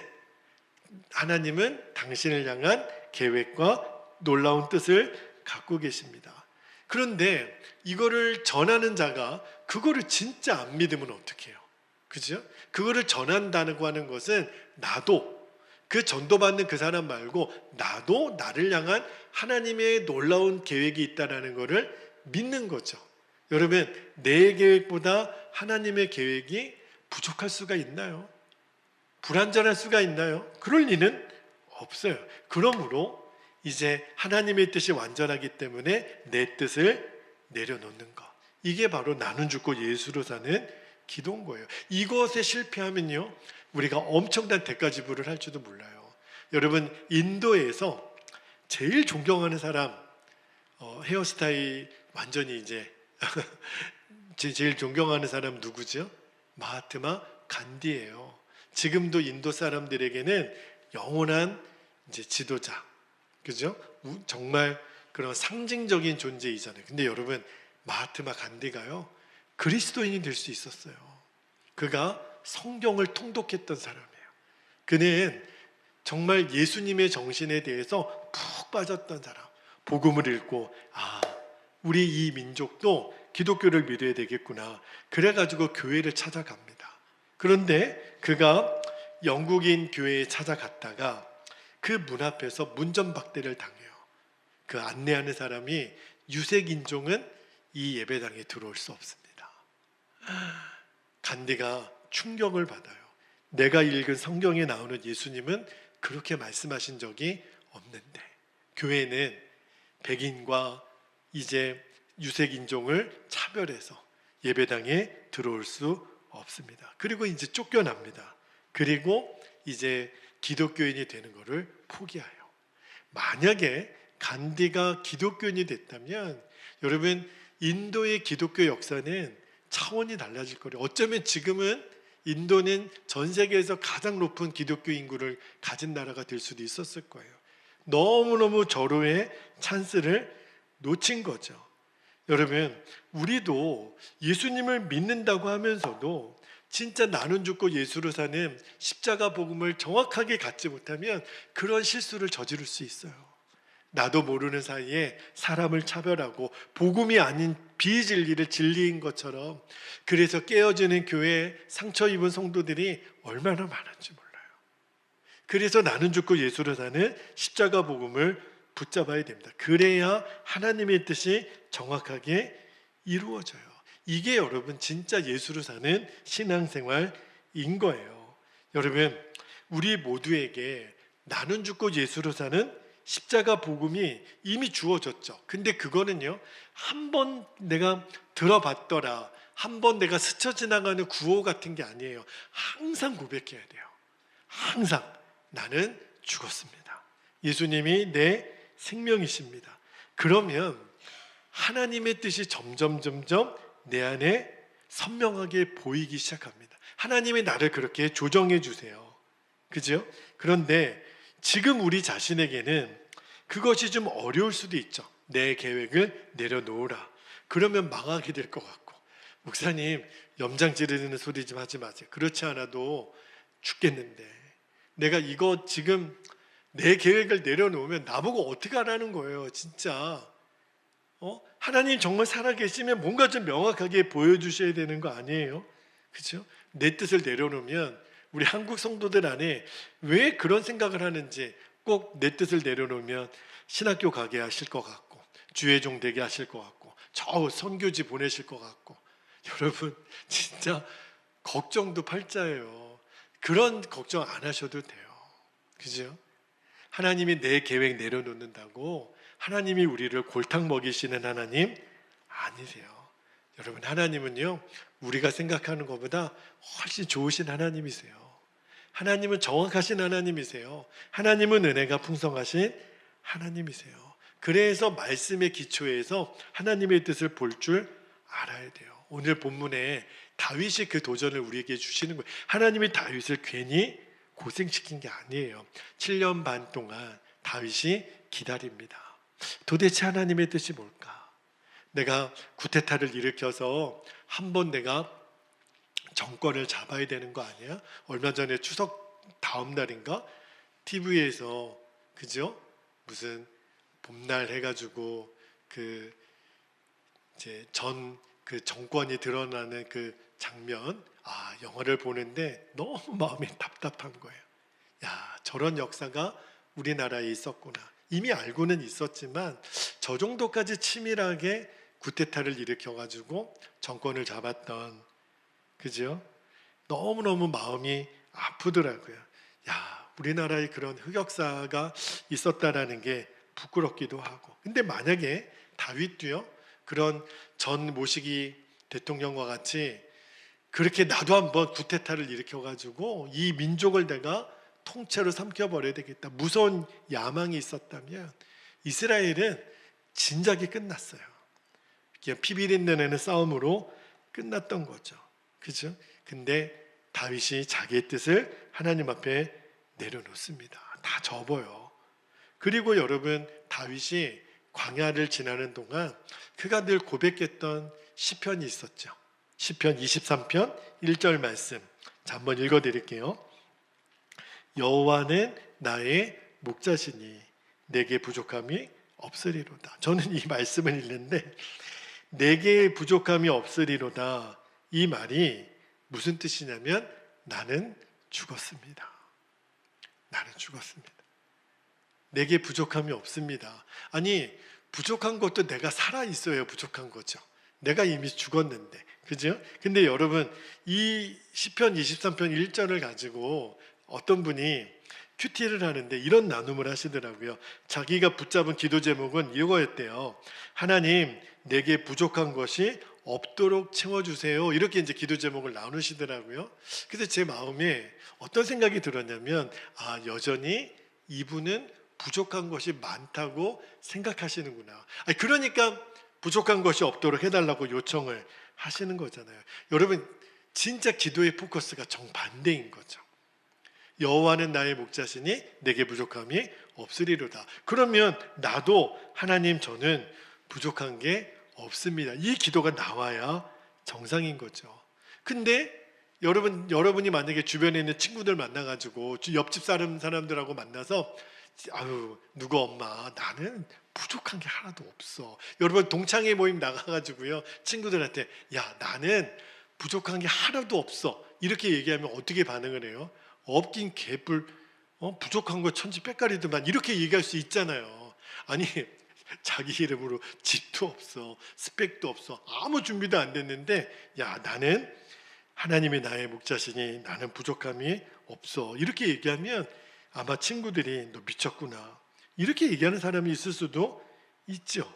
하나님은 당신을 향한 계획과 놀라운 뜻을 갖고 계십니다. 그런데 이거를 전하는 자가 그거를 진짜 안 믿으면 어떡해요? 그죠? 그거를 전한다고 하는 것은 나도, 그 전도받는 그 사람 말고 나도 나를 향한 하나님의 놀라운 계획이 있다는 것을 믿는 거죠. 여러분, 내 계획보다 하나님의 계획이 부족할 수가 있나요? 불완전할 수가 있나요? 그럴 리는 없어요. 그러므로 이제 하나님의 뜻이 완전하기 때문에 내 뜻을 내려놓는 것. 이게 바로 나는 죽고 예수로 사는 기도인 거예요. 이것에 실패하면요, 우리가 엄청난 대가 지불을 할지도 몰라요. 여러분, 인도에서 제일 존경하는 사람, 헤어스타일 완전히 이제 제일 존경하는 사람 누구죠? 마하트마 간디예요. 지금도 인도 사람들에게는 영원한 이제 지도자, 그죠? 정말 그런 상징적인 존재이잖아요. 근데 여러분, 마하트마 간디가요, 그리스도인이 될 수 있었어요. 그가 성경을 통독했던 사람이에요. 그는 정말 예수님의 정신에 대해서 푹 빠졌던 사람. 복음을 읽고, 우리 이 민족도 기독교를 믿어야 되겠구나. 그래가지고 교회를 찾아갑니다. 그런데 그가 영국인 교회에 찾아갔다가 그 문 앞에서 문전박대를 당해요. 그 안내하는 사람이 유색인종은 이 예배당에 들어올 수 없습니다. 간디가 충격을 받아요. 내가 읽은 성경에 나오는 예수님은 그렇게 말씀하신 적이 없는데, 교회는 백인과 이제 유색인종을 차별해서 예배당에 들어올 수 없습니다. 그리고 이제 쫓겨납니다. 그리고 이제 기독교인이 되는 것을 포기해요. 만약에 간디가 기독교인이 됐다면 여러분, 인도의 기독교 역사는 차원이 달라질 거예요. 어쩌면 지금은 인도는 전 세계에서 가장 높은 기독교 인구를 가진 나라가 될 수도 있었을 거예요. 너무너무 절호의 찬스를 놓친 거죠. 여러분, 우리도 예수님을 믿는다고 하면서도 진짜 나는 죽고 예수로 사는 십자가 복음을 정확하게 갖지 못하면 그런 실수를 저지를 수 있어요. 나도 모르는 사이에 사람을 차별하고 복음이 아닌 비진리를 진리인 것처럼, 그래서 깨어지는 교회에 상처 입은 성도들이 얼마나 많은지 몰라요. 그래서 나는 죽고 예수로 사는 십자가 복음을 붙잡아야 됩니다. 그래야 하나님의 뜻이 정확하게 이루어져요. 이게 여러분 진짜 예수로 사는 신앙생활인 거예요. 여러분, 우리 모두에게 나는 죽고 예수로 사는 십자가 복음이 이미 주어졌죠. 근데 그거는요, 한 번 내가 들어봤더라, 한 번 내가 스쳐 지나가는 구호 같은 게 아니에요. 항상 고백해야 돼요. 항상 나는 죽었습니다. 예수님이 내 생명이십니다. 그러면 하나님의 뜻이 점점 내 안에 선명하게 보이기 시작합니다. 하나님이 나를 그렇게 조정해 주세요. 그죠? 그런데 지금 우리 자신에게는 그것이 좀 어려울 수도 있죠. 내 계획을 내려놓으라. 그러면 망하게 될 것 같고, 목사님 염장 지르는 소리 좀 하지 마세요. 그렇지 않아도 죽겠는데 내가 이거 지금 내 계획을 내려놓으면 나보고 어떻게 하라는 거예요. 진짜 하나님 정말 살아계시면 뭔가 좀 명확하게 보여주셔야 되는 거 아니에요? 그렇죠? 내 뜻을 내려놓으면 우리 한국 성도들 안에 왜 그런 생각을 하는지, 꼭 내 뜻을 내려놓으면 신학교 가게 하실 것 같고, 주의종 되게 하실 것 같고, 저 선교지 보내실 것 같고. 여러분 진짜 걱정도 팔자예요. 그런 걱정 안 하셔도 돼요. 그죠? 하나님이 내 계획 내려놓는다고 하나님이 우리를 골탕 먹이시는 하나님 아니세요. 여러분, 하나님은요, 우리가 생각하는 것보다 훨씬 좋으신 하나님이세요. 하나님은 정확하신 하나님이세요. 하나님은 은혜가 풍성하신 하나님이세요. 그래서 말씀의 기초에서 하나님의 뜻을 볼 줄 알아야 돼요. 오늘 본문에 다윗이 그 도전을 우리에게 주시는 거예요. 하나님이 다윗을 괜히 고생시킨 게 아니에요. 7년 반 동안 다윗이 기다립니다. 도대체 하나님의 뜻이 뭘까? 내가 쿠데타를 일으켜서 한번 내가 정권을 잡아야 되는 거 아니야? 얼마 전에 추석 다음 날인가 TV에서 그죠? 무슨 봄날 해가지고 그 정권이 드러나는 그 장면, 영화를 보는데 너무 마음이 답답한 거예요. 저런 역사가 우리나라에 있었구나. 이미 알고는 있었지만 저 정도까지 치밀하게 쿠데타를 일으켜가지고 정권을 잡았던, 그죠? 너무너무 마음이 아프더라고요. 우리나라에 그런 흑역사가 있었다라는 게 부끄럽기도 하고. 근데 만약에 다윗도요, 그런 전 모시기 대통령과 같이 그렇게 나도 한번 구테타를 일으켜가지고 이 민족을 내가 통째로 삼켜버려야 되겠다, 무서운 야망이 있었다면 이스라엘은 진작에 끝났어요. 그냥 피비린내 내는 싸움으로 끝났던 거죠. 그죠? 근데 다윗이 자기의 뜻을 하나님 앞에 내려놓습니다. 다 접어요. 그리고 여러분, 다윗이 광야를 지나는 동안 그가 늘 고백했던 시편이 있었죠. 시편 23편 1절 말씀. 자, 한번 읽어드릴게요. 여호와는 나의 목자시니 내게 부족함이 없으리로다. 저는 이 말씀을 읽는데 내게 부족함이 없으리로다, 이 말이 무슨 뜻이냐면 나는 죽었습니다. 나는 죽었습니다. 내게 부족함이 없습니다. 아니, 부족한 것도 내가 살아 있어야 부족한 거죠. 내가 이미 죽었는데, 그죠? 근데 여러분, 이 시편 23편 1절을 가지고 어떤 분이 큐티를 하는데 이런 나눔을 하시더라고요. 자기가 붙잡은 기도 제목은 이거였대요. 하나님, 내게 부족한 것이 없도록 채워주세요. 이렇게 이제 기도 제목을 나누시더라고요. 그래서 제 마음에 어떤 생각이 들었냐면, 여전히 이분은 부족한 것이 많다고 생각하시는구나. 그러니까 부족한 것이 없도록 해달라고 요청을 하시는 거잖아요. 여러분, 진짜 기도의 포커스가 정반대인 거죠. 여호와는 나의 목자시니 내게 부족함이 없으리로다. 그러면 나도 하나님, 저는 부족한 게 없습니다, 이 기도가 나와야 정상인 거죠. 근데 여러분이 만약에 주변에 있는 친구들 만나가지고 옆집 사람들하고 만나서 누구 엄마, 나는 부족한 게 하나도 없어. 여러분, 동창회 모임 나가가지고요, 친구들한테 야, 나는 부족한 게 하나도 없어, 이렇게 얘기하면 어떻게 반응을 해요? 없긴 개뿔, 부족한 거 천지백갈이더만, 이렇게 얘기할 수 있잖아요. 아니, 자기 이름으로 집도 없어, 스펙도 없어, 아무 준비도 안 됐는데 야, 나는 하나님이 나의 목자시니 나는 부족함이 없어, 이렇게 얘기하면 아마 친구들이 너 미쳤구나, 이렇게 얘기하는 사람이 있을 수도 있죠.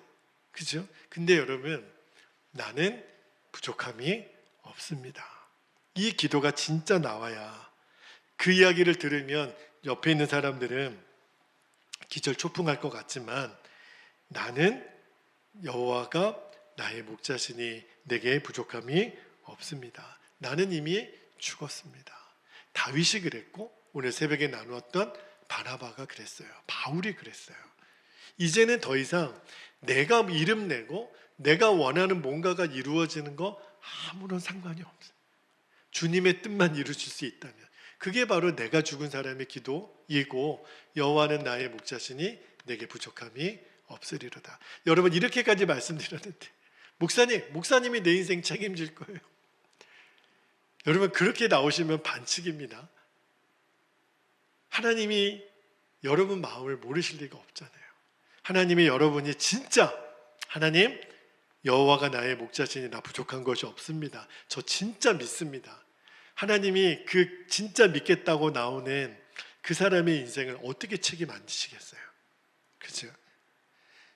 그죠? 근데 여러분, 나는 부족함이 없습니다, 이 기도가 진짜 나와야, 그 이야기를 들으면 옆에 있는 사람들은 기절초풍할 것 같지만 나는 여호와가 나의 목자시니 내게 부족함이 없습니다, 나는 이미 죽었습니다. 다윗이 그랬고 오늘 새벽에 나누었던 바나바가 그랬어요. 바울이 그랬어요. 이제는 더 이상 내가 이름 내고 내가 원하는 뭔가가 이루어지는 거 아무런 상관이 없어요. 주님의 뜻만 이루실 수 있다면 그게 바로 내가 죽은 사람의 기도이고, 여호와는 나의 목자시니 내게 부족함이 없으리로다. 여러분, 이렇게까지 말씀드렸는데 목사님이 내 인생 책임질 거예요. 여러분, 그렇게 나오시면 반칙입니다. 하나님이 여러분 마음을 모르실 리가 없잖아요. 하나님이 여러분이 진짜 하나님, 여호와가 나의 목자시니 나 부족한 것이 없습니다, 저 진짜 믿습니다, 하나님이 그 진짜 믿겠다고 나오는 그 사람의 인생을 어떻게 책임 안 지시겠어요? 그죠?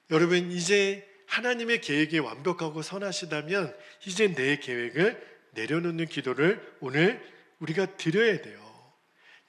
여러분, 이제 하나님의 계획이 완벽하고 선하시다면 이제 내 계획을 내려놓는 기도를 오늘 우리가 드려야 돼요.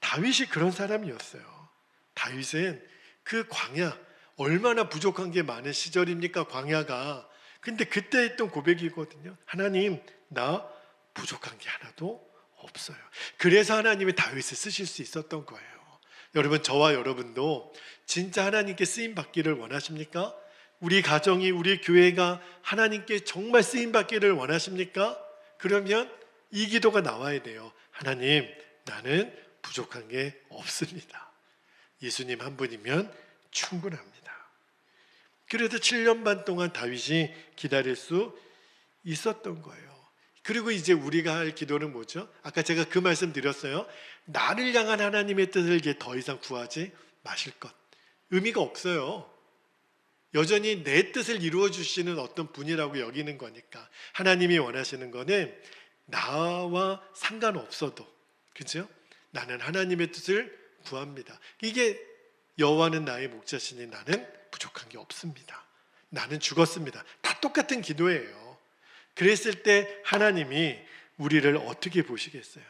다윗이 그런 사람이었어요. 다윗은 그 광야, 얼마나 부족한 게 많은 시절입니까, 광야가. 근데 그때 했던 고백이거든요. 하나님, 나 부족한 게 하나도 없어요. 그래서 하나님이 다윗을 쓰실 수 있었던 거예요. 여러분, 저와 여러분도 진짜 하나님께 쓰임 받기를 원하십니까? 우리 가정이, 우리 교회가 하나님께 정말 쓰임 받기를 원하십니까? 그러면 이 기도가 나와야 돼요. 하나님, 나는 부족한 게 없습니다. 예수님 한 분이면 충분합니다. 그래도 7년 반 동안 다윗이 기다릴 수 있었던 거예요. 그리고 이제 우리가 할 기도는 뭐죠? 아까 제가 그 말씀 드렸어요. 나를 향한 하나님의 뜻을 이제 더 이상 구하지 마실 것. 의미가 없어요. 여전히 내 뜻을 이루어 주시는 어떤 분이라고 여기는 거니까. 하나님이 원하시는 거는 나와 상관없어도, 그죠? 나는 하나님의 뜻을 구합니다. 이게 여호와는 나의 목자시니 나는 부족한 게 없습니다. 나는 죽었습니다. 다 똑같은 기도예요. 그랬을 때 하나님이 우리를 어떻게 보시겠어요?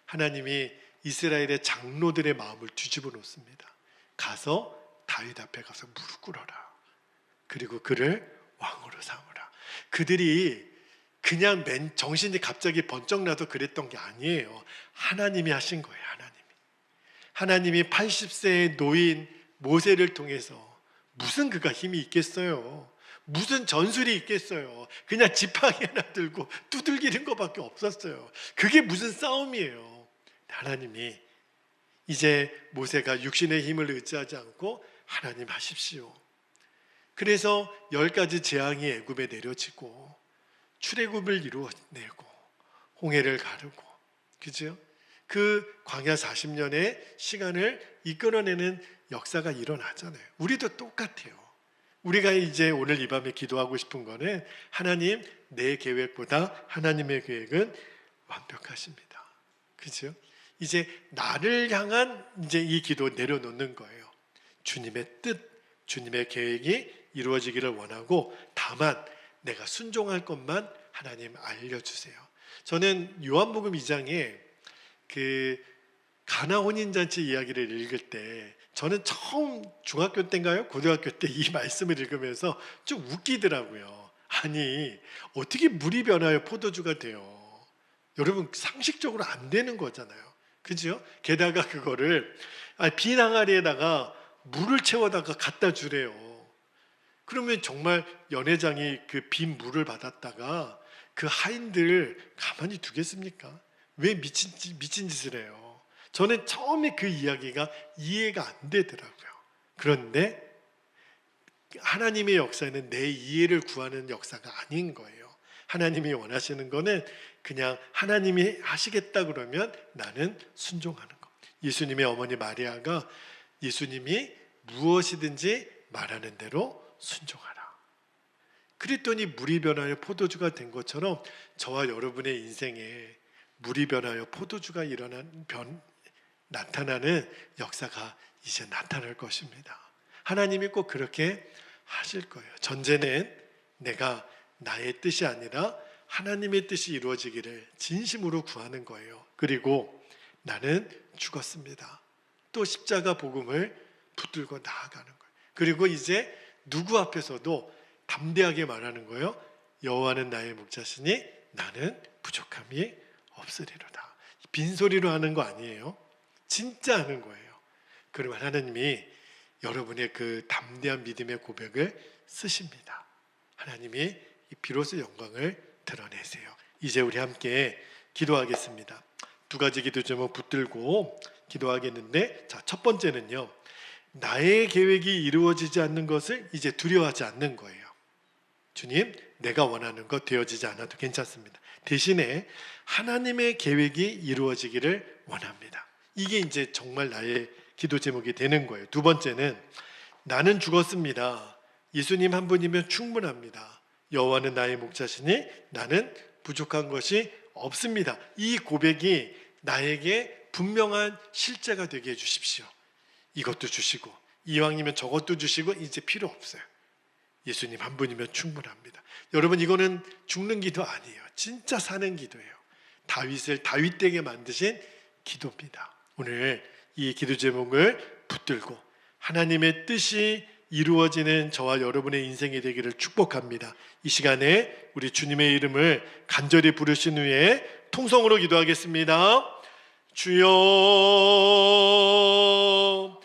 하나님이 이스라엘의 장로들의 마음을 뒤집어 놓습니다. 가서 다윗 앞에 가서 무릎 꿇어라. 그리고 그를 왕으로 삼으라. 그들이 그냥 정신이 갑자기 번쩍 나서 그랬던 게 아니에요. 하나님이 하신 거예요. 하나님이 80세의 노인 모세를 통해서, 무슨 그가 힘이 있겠어요? 무슨 전술이 있겠어요? 그냥 지팡이 하나 들고 두들기는 것밖에 없었어요. 그게 무슨 싸움이에요? 하나님이 이제 모세가 육신의 힘을 의지하지 않고 하나님 하십시오. 그래서 10가지 재앙이 애굽에 내려지고 출애굽을 이루어내고 홍해를 가르고, 그죠? 그 광야 40년의 시간을 이끌어내는 역사가 일어나잖아요. 우리도 똑같아요. 우리가 이제 오늘 이 밤에 기도하고 싶은 거는, 하나님, 내 계획보다 하나님의 계획은 완벽하십니다. 그죠? 이제 나를 향한 이제 이 기도 내려놓는 거예요. 주님의 뜻, 주님의 계획이 이루어지기를 원하고, 다만 내가 순종할 것만 하나님 알려주세요. 저는 요한복음 2장에 그 가나 혼인잔치 이야기를 읽을 때, 저는 처음 중학교 때인가요? 고등학교 때 이 말씀을 읽으면서 좀 웃기더라고요. 아니, 어떻게 물이 변하여 포도주가 돼요? 여러분, 상식적으로 안 되는 거잖아요. 그죠? 게다가 그거를 빈 항아리에다가 물을 채워다가 갖다 주래요. 그러면 정말 연회장이 그 빈 물을 받았다가 그 하인들 가만히 두겠습니까? 왜 미친 짓을 해요? 저는 처음에 그 이야기가 이해가 안 되더라고요. 그런데 하나님의 역사는 내 이해를 구하는 역사가 아닌 거예요. 하나님이 원하시는 거는 그냥 하나님이 하시겠다 그러면 나는 순종하는 거. 예수님의 어머니 마리아가 예수님이 무엇이든지 말하는 대로 순종하라. 그랬더니 물이 변하여 포도주가 된 것처럼 저와 여러분의 인생에 물이 변하여 포도주가 나타나는 역사가 이제 나타날 것입니다. 하나님이 꼭 그렇게 하실 거예요. 전제는 내가 나의 뜻이 아니라 하나님의 뜻이 이루어지기를 진심으로 구하는 거예요. 그리고 나는 죽었습니다. 또 십자가 복음을 붙들고 나아가는 거예요. 그리고 이제 누구 앞에서도 담대하게 말하는 거예요. 여호와는 나의 목자시니 나는 부족함이 없으리로다. 빈소리로 하는 거 아니에요. 진짜 하는 거예요. 그러면 하나님이 여러분의 그 담대한 믿음의 고백을 쓰십니다. 하나님이 비로소 영광을 드러내세요. 이제 우리 함께 기도하겠습니다. 2가지 기도 제목 붙들고 기도하겠는데, 자, 첫 번째는요, 나의 계획이 이루어지지 않는 것을 이제 두려워하지 않는 거예요. 주님, 내가 원하는 것 되어지지 않아도 괜찮습니다. 대신에 하나님의 계획이 이루어지기를 원합니다. 이게 이제 정말 나의 기도 제목이 되는 거예요. 2번째는 나는 죽었습니다. 예수님 한 분이면 충분합니다. 여호와는 나의 목자시니 나는 부족한 것이 없습니다. 이 고백이 나에게 분명한 실제가 되게 해주십시오. 이것도 주시고 이왕이면 저것도 주시고 이제 필요 없어요. 예수님 한 분이면 충분합니다. 여러분, 이거는 죽는 기도 아니에요. 진짜 사는 기도예요. 다윗을 다윗되게 만드신 기도입니다. 오늘 이 기도 제목을 붙들고 하나님의 뜻이 이루어지는 저와 여러분의 인생이 되기를 축복합니다. 이 시간에 우리 주님의 이름을 간절히 부르신 후에 통성으로 기도하겠습니다. 주여,